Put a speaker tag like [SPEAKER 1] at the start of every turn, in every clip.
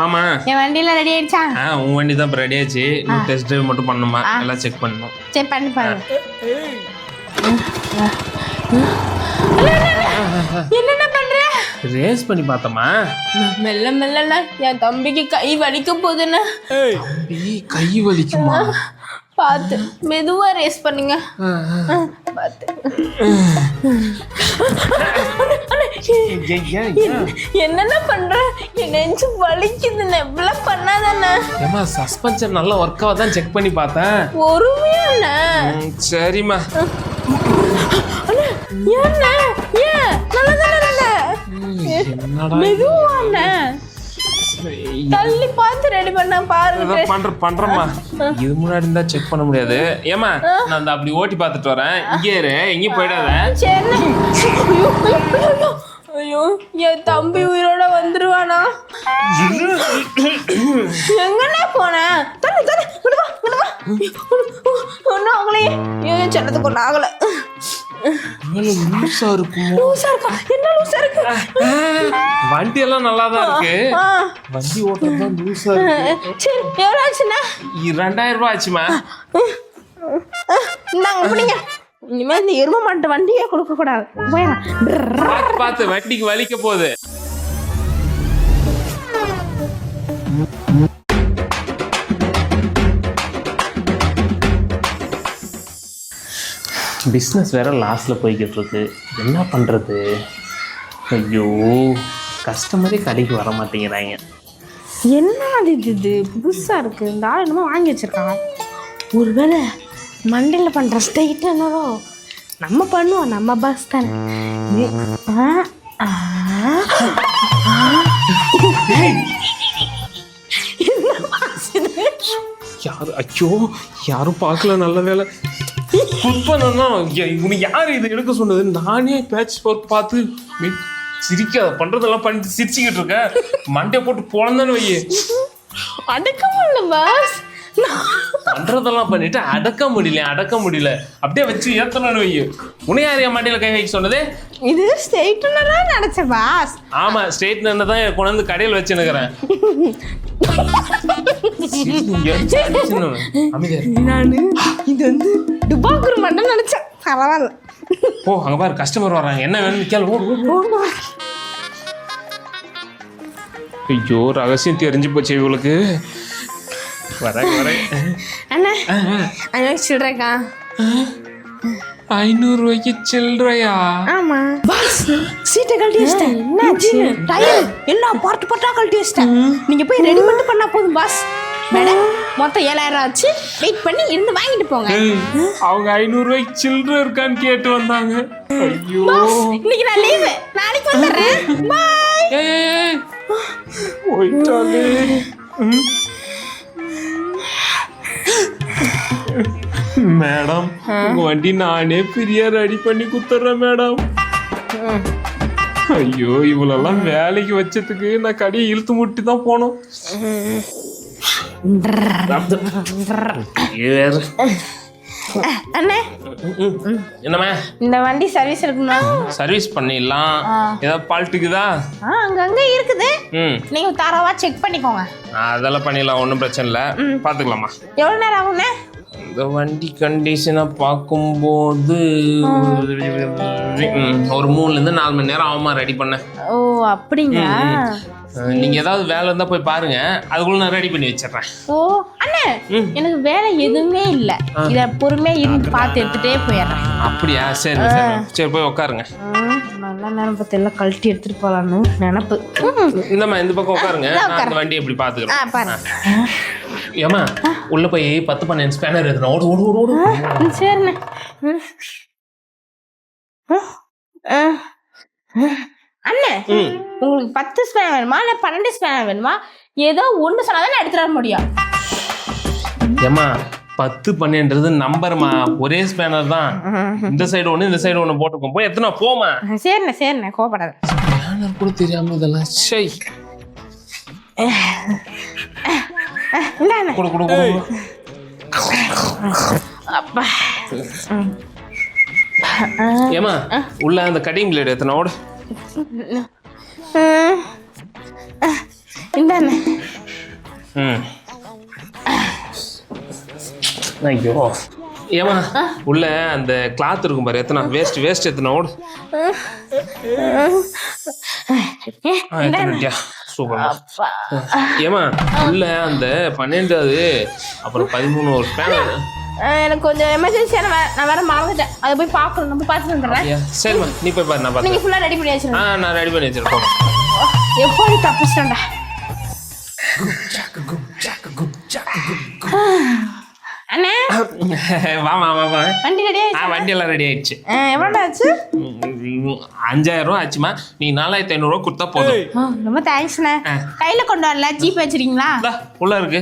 [SPEAKER 1] ஆமா.
[SPEAKER 2] என் வண்டியில ரெடி ஆயிடுச்சா?
[SPEAKER 1] உன் வண்டி தான் ரெடி ஆயிடுச்சு. நீ டெஸ்ட் டிரைவ் மட்டும் பண்ணுமா? எல்லாம் செக் பண்ணணும்.
[SPEAKER 2] சரி பண்ணி பாரு. என்னென்ன பண்ற?
[SPEAKER 1] ரேஸ் பண்ணி பார்த்தமா?
[SPEAKER 2] மெல்ல மெல்ல என் தம்பிக்கு கை வலிக்க போகுதுன்னு.
[SPEAKER 1] தம்பி கை வலிக்குமா?
[SPEAKER 2] பார்த்து மெதுவா ரேஸ் பண்ணுங்க. பார்த்து. என்னென்ன பண்ற? என் நெஞ்சு வலிக்குதுன்னு எவ்வளவு பண்ணாதானே?
[SPEAKER 1] ஏமா சஸ்பென்ஷன் நல்லா ஒர்க் ஆகுதான் செக் பண்ணி பார்த்தேன்.
[SPEAKER 2] ஒருமையான.
[SPEAKER 1] சரிம்மா.
[SPEAKER 2] என்ன? ஏன்? நல்லதானே?
[SPEAKER 1] என்னடா
[SPEAKER 2] மெதுவான. தள்ளி பார்த்து ரெடி பண்ண பாருங்க.
[SPEAKER 1] பண்றேம்மா. இது முன்னாடி இருந்தா செக் பண்ண முடியாது. ஏமா நான் அந்த அப்படி ஓட்டி பார்த்துட்டு வரேன். இங்கே இரு, எங்கேயும் போயிடாத.
[SPEAKER 2] ஐயோ என் தம்பி உயிரோட வந்துருவானா? எங்கண்ணா போன? ஒன்னும் ஆகலையே. ஏன் செல்லத்துக்கு ஒன்னும் ஆகல.
[SPEAKER 1] லூசா இருக்கும்.
[SPEAKER 2] லூசா இருக்கா? என்ன லூசா இருக்கு?
[SPEAKER 1] வண்டி எல்லாம் நல்லா தான் இருக்கு. வண்டி ஓட்டுறது தான் லூசா இருக்கு.
[SPEAKER 2] சரி எவ்வளவு ஆச்சுண்ணா?
[SPEAKER 1] 2000 ரூபாய் ஆச்சுமா.
[SPEAKER 2] இந்தாங்க பிடிங்க. இனிமே இந்த எரும மாட்டு வண்டியே கொடுக்க கூடாது.
[SPEAKER 1] பார்த்து வண்டிக்கு வலிக்க போகுது. பிஸ்னஸ் வேற லாஸ்ட்ல போய்கிட்டு இருக்கு. என்ன பண்றது? ஐயோ கஸ்டமரே கடைக்கு வர மாட்டேங்கிறாங்க.
[SPEAKER 2] என்ன இது புதுசா இருக்கு. இந்த ஆள் என்னமோ வாங்கி வச்சிருக்காங்க. ஒருவேளை மண்டையில் பண்ற ஸ்ட்ரைட் என்னதோ நம்ம பண்ணுவோம். நம்ம பாஸ் தானே.
[SPEAKER 1] யாரு? ஐயோ யாரும் பார்க்கல. நல்ல வேலை. உனக்கு யாரு இது எடுக்க சொன்னது? நானே பேட்ச் ஒர்க் பார்த்து சிரிக்காத பண்றதெல்லாம் பண்ணிட்டு சிரிச்சுக்கிட்டு இருக்க. மண்டை போட்டு போனதானே வையே.
[SPEAKER 2] அடக்க முடியல பாஸ்.
[SPEAKER 1] பண்றதெல்லாம் பண்ணிட்டு அடக்க முடியல. அப்படியே வச்சு ஏத்தணும்னு வையே. உனையாரியா மண்டையில கை வைக்க சொன்னது?
[SPEAKER 2] இது ஸ்ட்ரைட்னரா நினைச்ச பாஸ்.
[SPEAKER 1] ஆமா ஸ்ட்ரைட்னர் தான் கொண்டு வந்து கடையில் வச்சுன்னுக்கிறேன்.
[SPEAKER 2] நானு இது வந்து டுபாக்குரு மட்டும் நினைச்சேன். பரவாயில்ல.
[SPEAKER 1] ஓ அங்க பாரு கஸ்டமர் வர்றாங்க. என்ன வேணும்னு கேளு. ஐயோ ரகசியம் தெரிஞ்சு போச்சு இவளுக்கு. வரேன்.
[SPEAKER 2] அண்ணா சில்லறைக்கா
[SPEAKER 1] 500 ரூபாய்க்கு சில்லறையா?
[SPEAKER 2] ஆமா பாஸ். சீட்டை கழட்டி வச்சிட்டேன். என்னாச்சு? டயர் எல்லாம் பார்ட்டா கழட்டி வச்சிட்டேன். நீங்க போய் ரெடி மட்டும் பண்ணா போதும் பாஸ். மேடம் மொத்தம் 7000 ஆச்சு. வெயிட் பண்ணி இருந்து வாங்கிட்டு போங்க.
[SPEAKER 1] அவங்க 500 ரூபாய்க்கு சில்லறை இருக்கான்னு கேட்டு வந்தாங்க. ஐயோ
[SPEAKER 2] இன்னைக்கு நான் லீவு. நாளைக்கு வந்துடுறேன்.
[SPEAKER 1] பாய். போயிட்டாலே. மேடம் உங்க வண்டி நானே ஃப்ரீயா ரெடி பண்ணி குத்துறேன் மேடம். ஐயோ இவ்வளெல்லாம் வேலைக்கு வச்சதுக்கு நான் கடையை இழுத்து முட்டி தான் போனோம்.
[SPEAKER 2] அண்ணே
[SPEAKER 1] என்னம்மா
[SPEAKER 2] இந்த வண்டி சர்வீஸ் இருக்குமா?
[SPEAKER 1] சர்வீஸ் பண்ணிடலாம். ஏதாவது பால்ட்டுக்குதா?
[SPEAKER 2] அங்கங்க இருக்குது. நீங்க தரவா செக் பண்ணிக்கோங்க.
[SPEAKER 1] அதெல்லாம் பண்ணிடலாம். ஒன்றும் பிரச்சனை இல்லை. பார்த்துக்கலாமா?
[SPEAKER 2] எவ்வளோ நேரம் ஆகுண்ணே?
[SPEAKER 1] இந்த வண்டி கண்டிஷனை பார்க்கும்போது ஒரு 3-4 மணி நேரம் ஆகுமா ரெடி பண்ண.
[SPEAKER 2] ஓ அப்படிங்களா?
[SPEAKER 1] நீங்க ஏதாவது வேலை இருந்தா போய் பாருங்க. அதுக்குள்ள நான் ரெடி பண்ணி வச்சிடுறேன்.
[SPEAKER 2] ஓ அண்ணே எனக்கு வேலை எதுவுமே இல்ல. இத பொறுமையா இருந்து பார்த்து எடுத்துட்டே போயிடுறேன்.
[SPEAKER 1] அப்படியா? சரி போய் உட்காருங்க.
[SPEAKER 2] நல்ல நேரம் பார்த்து எல்லாம் கழட்டி எடுத்துட்டு போலான்னு நினைப்பு.
[SPEAKER 1] இந்தம்மா இந்த பக்கம் உட்காருங்க. நான் அந்த வண்டி எப்படி பாத்துக்கிறேன். ஏமா உள்ள போய் 10 ஸ்பேனர் எடுத்துறேன். ஓடு.
[SPEAKER 2] சரிண்ணே. அண்ணே உங்களுக்கு 10 ஸ்பேனர் வேணுமா இல்ல 12 ஸ்பேனர் வேணுமா? ஏதோ ஒன்று சொன்னாதான் எடுத்துட முடியும்.
[SPEAKER 1] ஏமா 10-12 நம்பர்மா. ஒரே ஸ்பேனர் தான். இந்த சைடு ஒன்று இந்த சைடு ஒன்று போட்டுக்கோம். போய் எத்தனை போமா?
[SPEAKER 2] சரிண்ணே கோபப்படாத.
[SPEAKER 1] ஸ்பேனர் கூட தெரியாம இதெல்லாம். சை கொடு.
[SPEAKER 2] அப்பா
[SPEAKER 1] ஏமா உள்ள அந்த கட்டிங் பிளேட் எத்தனை ஓடு.
[SPEAKER 2] இந்தாண்ணே.
[SPEAKER 1] ஐயோ ஏமா உள்ள அந்த கிளாத் இருக்கும் பாரு, எத்தனை வேஸ்ட் எத்தனை ஓடு. சூப்பர். ஏமா உள்ள அந்த 12வது அப்புறம் 13 ஒரு ஸ்பேனர்.
[SPEAKER 2] எனக்கு கொஞ்சம் எமர்ஜென்சியான நான் வேற மறந்துட்டேன், அதை போய் பார்க்கணும். நம்ம பார்த்துட்டு வந்துடுறேன்.
[SPEAKER 1] சரிம்மா நீ போய் பாரு, நான்
[SPEAKER 2] நீங்க ஃபுல்லா ரெடி பண்ணி வச்சிருக்கேன்.
[SPEAKER 1] நான் ரெடி பண்ணி வச்சிருக்கேன்.
[SPEAKER 2] எப்படி தப்பிச்சிட்டேன்டா. அண்ணே
[SPEAKER 1] வாமா
[SPEAKER 2] வண்டி ரெடி ஆயிடுச்சு.
[SPEAKER 1] வண்டி எல்லாம் ரெடி ஆயிடுச்சு.
[SPEAKER 2] எவ்வளோ ஆச்சு?
[SPEAKER 1] 5000 ரூபா ஆச்சுமா. நீ 4500 ரூபா கொடுத்தா போதும்.
[SPEAKER 2] ரொம்ப தேங்க்ஸ்ண்ணே. கையில கொண்டு வரல, ஜிபே வச்சிருக்கீங்களா?
[SPEAKER 1] உள்ள இருக்கு,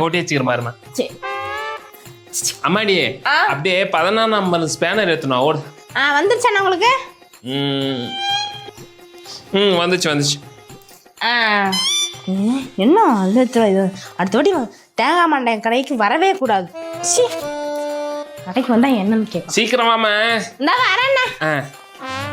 [SPEAKER 1] ஒட்டி வச்சுக்கிறேன் பாருமா.
[SPEAKER 2] சரி
[SPEAKER 1] அம்மாடி அப்படியே 14 நம்பர் ஸ்பேனர் எடுத்துனா ஓடு.
[SPEAKER 2] வந்துருச்சாண்ணா உங்களுக்கு?
[SPEAKER 1] வந்துச்சு.
[SPEAKER 2] என்ன அது இது அடுத்த வாட்டி தேங்காய் மண்டையன் கடைக்கு வரவே கூடாது. கடைக்கு வந்தா என்னன்னு கேட்க.
[SPEAKER 1] சீக்கிரமாமா.
[SPEAKER 2] இந்தா வரேண்ணா.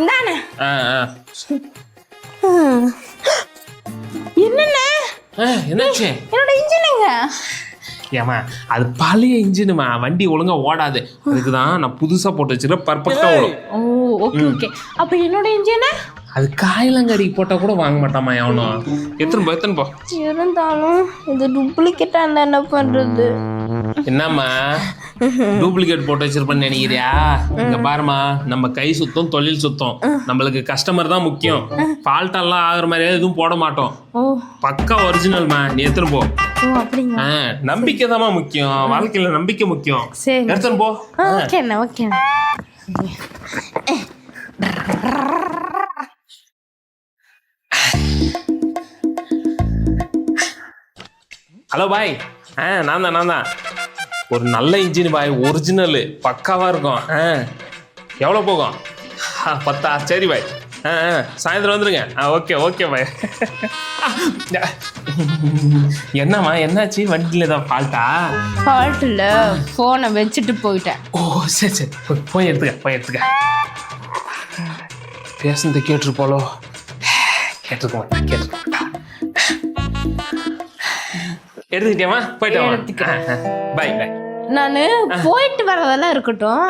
[SPEAKER 2] இந்தாண்ணே. என்னண்ணே
[SPEAKER 1] என்னாச்சு?
[SPEAKER 2] என்னோட இன்ஜினுங்க.
[SPEAKER 1] ஏமா அது பழைய இன்ஜினுமா, வண்டி ஒழுங்கா ஓடாது. அதுக்குதான் நான் புதுசா போட்டு வச்சுக்கிறேன், பர்ஃபெக்டா ஓடும்.
[SPEAKER 2] ஓகே. அப்ப என்னோட இன்ஜின்
[SPEAKER 1] அது காயிலங்கடிக்கு போட்டா கூட வாங்க மாட்டாமா எவனும். எத்தனை போ.
[SPEAKER 2] இருந்தாலும் இது டூப்ளிகேட்டா இருந்தா என்ன பண்றது?
[SPEAKER 1] என்னம்மா டூப்ளிகேட் போட்டு வச்சிருப்பேன்னு நினைக்கிறியா? இங்க பாருமா, நம்ம கை சுத்தம் தொழில் சுத்தம், நம்மளுக்கு கஸ்டமர் தான் முக்கியம். ஃபால்ட் எல்லாம் ஆகுற மாதிரியே எதுவும் போட மாட்டோம். பக்கா ஒரிஜினல்மா. நீ எடுத்துன்னு போ. நம்பிக்கை தான் முக்கியம், வாழ்க்கையில நம்பிக்கை முக்கியம். எடுத்துன்னு போ.
[SPEAKER 2] ஓகே.
[SPEAKER 1] ஹலோ பாய். நான் தான் ஒரு நல்ல இன்ஜின் பாய், ஒரிஜினல் பக்காவா இருக்கும். எவ்வளோ போகும்? 10. சரி பாய். சாயந்தரம் வந்துருங்க. Okay bye. என்னம்மா என்னாச்சு? வண்டியில தான் ஃபால்ட்டா?
[SPEAKER 2] ஃபால்ட் இல்ல, போனை வச்சுட்டு போயிட்டேன்.
[SPEAKER 1] ஓ சரி போய் எடுத்துக்க. பேசுனது கேட்டுருப்போலோ. கேட்டுருக்கோம். எடுத்துக்கிட்டியாமா? போயிட்டு பாய்.
[SPEAKER 2] நானு போயிட்டு வரதெல்லாம் இருக்கட்டும்,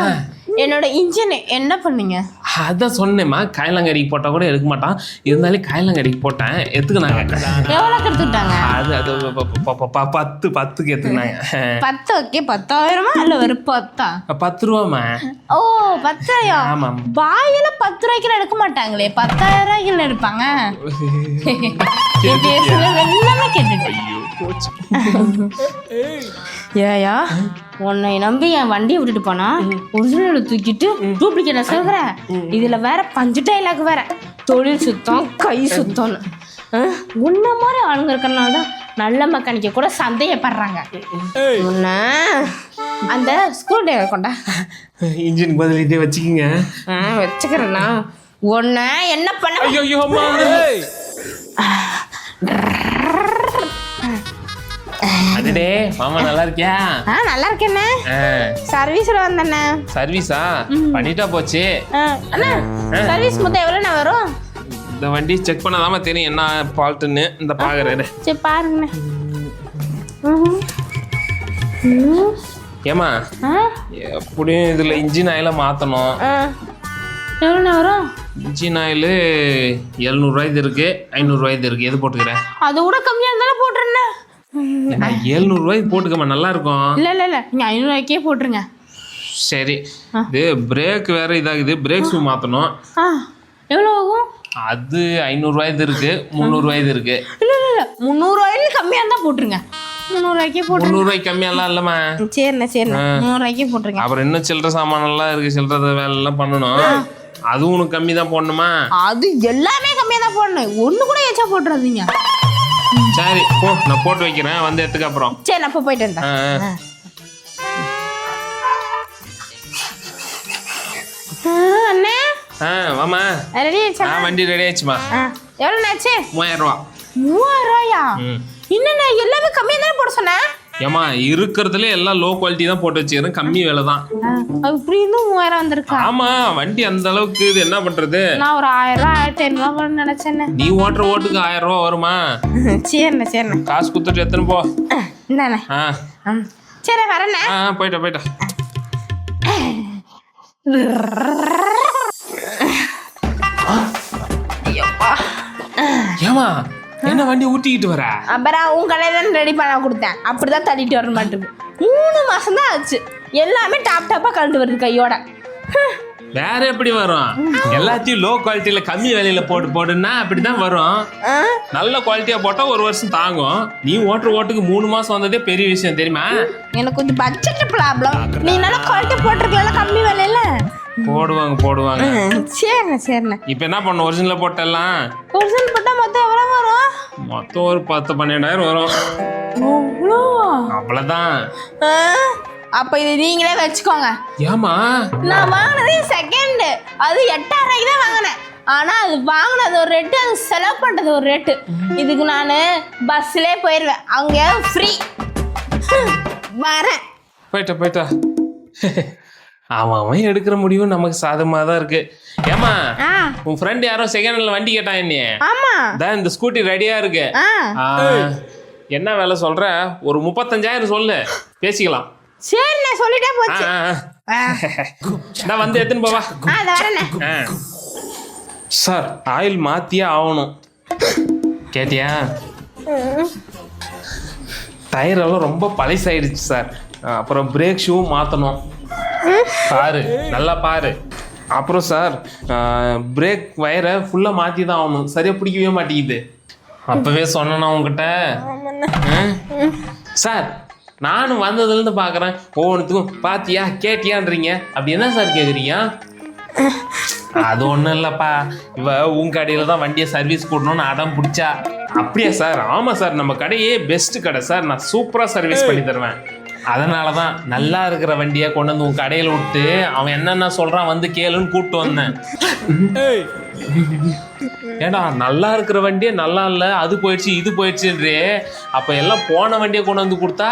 [SPEAKER 2] என்னோட இன்ஜின் என்ன பண்ணீங்க?
[SPEAKER 1] அதான் சொன்னேம்மா, காயிலங்கடிக்கு போட்டா கூட எடுக்க மாட்டான். இருந்தாலும் காயிலங்கடிக்கு போட்டேன், எடுத்துக்கினாங்க.
[SPEAKER 2] எவ்வளோக்கு எடுத்துக்கிட்டாங்க?
[SPEAKER 1] அது 10க்கு எடுத்துக்கினாங்க.
[SPEAKER 2] 10 ஓகே. 10,000 இல்ல வெறும் 10?
[SPEAKER 1] 10 ரூபாமா.
[SPEAKER 2] ஓ 10,000.
[SPEAKER 1] ஆமா.
[SPEAKER 2] பாயில 10 ரூபாய்க்கு எடுக்க மாட்டாங்களே, 10,000 ரூபாய்க்கு எடுப்பாங்க. எல்லாமே கேட்டுட்டேன். ஏயா உன்னை நம்பி என் வண்டியை விட்டுட்டு போனா ஒரிஜினல் தூக்கிட்டு டூப்ளிகேட் சொல்கிற. இதுல வேற பஞ்சு டைலாக் வேற, தொழில் சுத்தம் கை சுத்தம்னு. உன்ன மாதிரி ஆளுங்க இருக்கிறனால தான் நல்ல மெக்கானிக்க கூட சந்தேகப்படுறாங்க. உன்ன அந்த ஸ்க்ரூ டிரைவர் கொண்டா.
[SPEAKER 1] இன்ஜின் பதில் இதே வச்சுக்கிங்க.
[SPEAKER 2] வச்சுக்கிறேன்னா உன்ன என்ன பண்ண?
[SPEAKER 1] ஐயோ அம்மா. அடடே மாமா நல்லா இருக்கியா?
[SPEAKER 2] நல்லா இருக்கேண்ணே. சர்வீஸ்ல வந்தேண்ணே.
[SPEAKER 1] சர்வீஸா? பண்ணிட்டா போச்சு.
[SPEAKER 2] அண்ணா சர்வீஸ் மொத்தம் எவ்வளோண்ணே வரும்?
[SPEAKER 1] இந்த வண்டி செக் பண்ணாதாம தெரியும் என்ன ஃபால்ட்டுன்னு. இந்த பாக்குறேன்.
[SPEAKER 2] சரி பாருங்கண்ணே.
[SPEAKER 1] ஏமா எப்படியும் இதுல இன்ஜின் ஆயில மாத்தணும்.
[SPEAKER 2] எவ்வளோண்ணே வரும்?
[SPEAKER 1] இன்ஜின் ஆயில் 700 ரூபாய்க்கு இருக்கு, 500 ரூபாய்க்கு இருக்கு. எது போட்டுக்கிறேன்?
[SPEAKER 2] அது கூட கம்மியா இருந்தாலும் போட்டுருண்ணே.
[SPEAKER 1] 700 ரூபாய்க்கு போட்டுக்கமா, நல்லா இருக்கும்.
[SPEAKER 2] இல்ல நீங்க 500 ரூபாய்க்கே போட்டுருங்க.
[SPEAKER 1] சரி. இது பிரேக் வேற இதாகுது, பிரேக் ஷூ மாத்தணும்.
[SPEAKER 2] எவ்வளோ ஆகும்?
[SPEAKER 1] அது 500 ரூபாய்க்கு இருக்கு, 300 ரூபாய்க்கு இருக்கு.
[SPEAKER 2] இல்ல 300 ரூபாய்க்கு கம்மியா இருந்தா போட்டுருங்க. 300 ரூபாய்க்கே போட்டு.
[SPEAKER 1] 300 ரூபாய்க்கு கம்மியெல்லாம் இல்லம்மா.
[SPEAKER 2] சரிண்ணே 300 ரூபாய்க்கே போட்டுருங்க.
[SPEAKER 1] அப்புறம் இன்னும் சில்லற சாமான் எல்லாம் இருக்கு, சில்லற வேலை எல்லாம் பண்ணணும். அது உனக்கு கம்மி தான் போடணுமா?
[SPEAKER 2] அது எல்லாமே கம்மியா தான் போடணும், ஒண்ணு கூட ஏச்சா போட்டுறாதீங்க.
[SPEAKER 1] சரி போ, நான் போட்டு வைக்கிறேன், வந்து எடுத்துக்க. அப்புறம்
[SPEAKER 2] சரி நான் போயிட்டு வந்தேன். அண்ணே
[SPEAKER 1] வாமா.
[SPEAKER 2] ரெடி ஆயிடுச்சா?
[SPEAKER 1] வண்டி ரெடி ஆயிடுச்சுமா.
[SPEAKER 2] எவ்வளோ ஆச்சு?
[SPEAKER 1] 3000 ரூபா.
[SPEAKER 2] 3000 ரூபாயா? என்னண்ணே எல்லாமே கம்மியா தானே போட சொன்னேன்.
[SPEAKER 1] ஏமா இருக்கிறதுல எல்லாம் லோ குவாலிட்டி தான் போட்டு வச்சுக்கிறேன், கம்மி விலை தான்.
[SPEAKER 2] அது இப்படி இருந்தும் 3000 வந்திருக்கா?
[SPEAKER 1] ஆமா, வண்டி அந்த அளவுக்கு இது என்ன பண்றது?
[SPEAKER 2] நான் ஒரு 1000 1500 நினைச்சேன்.
[SPEAKER 1] நீ ஓட்டுற ஓட்டுக்கு 1000 ரூபா வருமா?
[SPEAKER 2] சரிண்ணே.
[SPEAKER 1] காசு குத்துட்டு எத்தனை போ.
[SPEAKER 2] இந்தாண்ணே. சரி வரண்ணே.
[SPEAKER 1] போயிட்டா. ஏமா என்ன வண்டி ஊட்டிக்கிட்டு வர?
[SPEAKER 2] அப்புறம் உன் கடையில தான் ரெடி பண்ண கொடுத்தேன், அப்படிதான் தள்ளிட்டு வர மாட்டேங்குது. 3 மாசம் தான் ஆச்சு, எல்லாமே டாப்பா கழட்டு வருது கையோட.
[SPEAKER 1] வேற எப்படி வரும்? எல்லாத்தையும் லோ குவாலிட்டியில கம்மி விலையில போடுன்னா அப்படிதான் வரும். நல்ல குவாலிட்டியா போட்டா 1 வருஷம் தாங்கும். நீ ஓட்டுற ஓட்டுக்கு 3 மாசம் வந்ததே பெரிய விஷயம் தெரியுமா?
[SPEAKER 2] எனக்கு கொஞ்சம் பட்ஜெட் ப்ராப்ளம். நீ நல்லா குவாலிட்டி போட்டிருக்கலாம் கம்மி விலையில.
[SPEAKER 1] போடுவாங்க.
[SPEAKER 2] சரிண்ணே.
[SPEAKER 1] இப்ப என்ன பண்ண? ஒரிஜினல போட்டெல்லாம்
[SPEAKER 2] ஒரிஜினல் போட்டா மொத்தம் எவ்வளவு வரும்?
[SPEAKER 1] மொத்தம் ஒரு 10-12,000 வரும். அவ்வளவுதான்.
[SPEAKER 2] அப்ப இது நீங்களே வச்சுக்கோங்க.
[SPEAKER 1] ஏமா?
[SPEAKER 2] நான் வாங்கினது செகண்ட், அது 8000 தான் வாங்கினேன். ஆனா அது வாங்கினது ஒரு ரேட்டு, அது செலவு பண்றது ஒரு ரேட்டு. இதுக்கு நான் பஸ்லயே போயிடுவேன், அங்க ஃப்ரீ. வரேன்.
[SPEAKER 1] போயிட்டா. அவன் எடுக்கிற முடிவு நமக்கு சாதகமாக தான் இருக்கு. ஏமா, உன் ஃப்ரெண்ட் யாரோ செகண்ட் ஹேண்ட்ல வண்டி கேட்டான் என்ன?
[SPEAKER 2] ஆமா,
[SPEAKER 1] இந்த ஸ்கூட்டி ரெடியா இருக்கு. என்ன வேலை சொல்ற? ஒரு 35,000 சொல்லு, பேசிக்கலாம்.
[SPEAKER 2] சரி, நான் சொல்லிட்டே போச்சு.
[SPEAKER 1] நான் வந்து எடுத்துன்னு போவா.
[SPEAKER 2] வரேன்
[SPEAKER 1] சார், ஆயில் மாத்தியே ஆகணும். கேட்டியா? டயர் எல்லாம் ரொம்ப பழசாயிடுச்சு சார். அப்புறம் பிரேக் ஷூ மாற்றணும். பாரு, நல்லா பாரு. அப்புறம் சார், பிரேக் வயரை ஃபுல்லாக மாற்றி தான் ஆகணும். சரியாக பிடிக்கவே மாட்டேங்குது. அப்போவே சொன்னேன்னா உங்ககிட்ட. சார், நானும் வந்ததுலேருந்து பார்க்குறேன், ஒவ்வொன்றுத்துக்கும் பாத்தியா கேட்டியான்றீங்க. அப்படி என்ன சார் கேட்குறீங்க? அது ஒன்றும் இல்லைப்பா, இவ உன் கடையில் தான் வண்டியை சர்வீஸ் கொடுக்கணும்னு அடம் பிடிச்சா. அப்படியா சார்? ஆமாம் சார், நம்ம கடையே பெஸ்ட் கடை சார், நான் சூப்பராக சர்வீஸ் பண்ணி தருவேன். அதனால தான் நல்லா இருக்கிற வண்டியை கொண்டு வந்து உன் கடையில் விட்டு அவன் என்னென்ன சொல்கிறான் வந்து கேளுன்னு கூப்பிட்டு வந்தேன். ஏடா, நல்லா இருக்கிற வண்டியே நல்லா இல்லை, அது போயிடுச்சு இது போயிடுச்சுன்றே. அப்போ எல்லாம் போன வண்டியை கொண்டு வந்து கொடுத்தா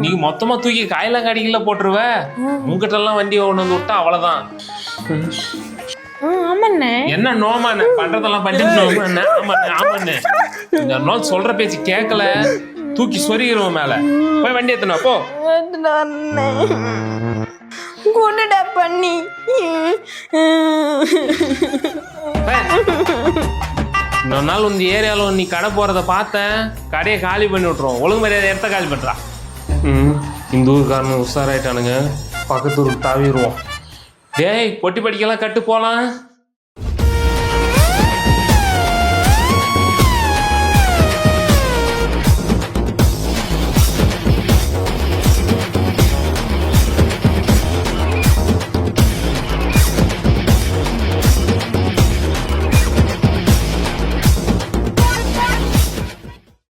[SPEAKER 1] நீ மொத்தமாக தூக்கி காயிலங்காடிகளில் போட்டுருவ. உங்ககிட்டலாம் வண்டியை கொண்டு வந்து விட்டா அவ்வளோதான். என்ன நோமாண்ணே பண்றதெல்லாம் பண்ணிட்டு? ஆமாண்ணே, இந்த நாள் சொல்ற பேச்சு கேட்கல, தூக்கி சொருகிறோம் மேல. போய் வண்டி எத்தனை போ.
[SPEAKER 2] பண்ணி
[SPEAKER 1] இன்னொரு நாள் இந்த ஏரியாவில் நீ கடை போறத பார்த்தேன், கடையை காலி பண்ணி விட்டுருவோம். ஒழுங்கு மரியாதை இடத்த காலி பண்றா. இந்த ஊருக்காரனு உஷாராயிட்டானுங்க, பக்கத்து ஊருக்கு தாவிடுவோம். டேய், பொட்டி படிக்கலாம் கட்டு போலாம்.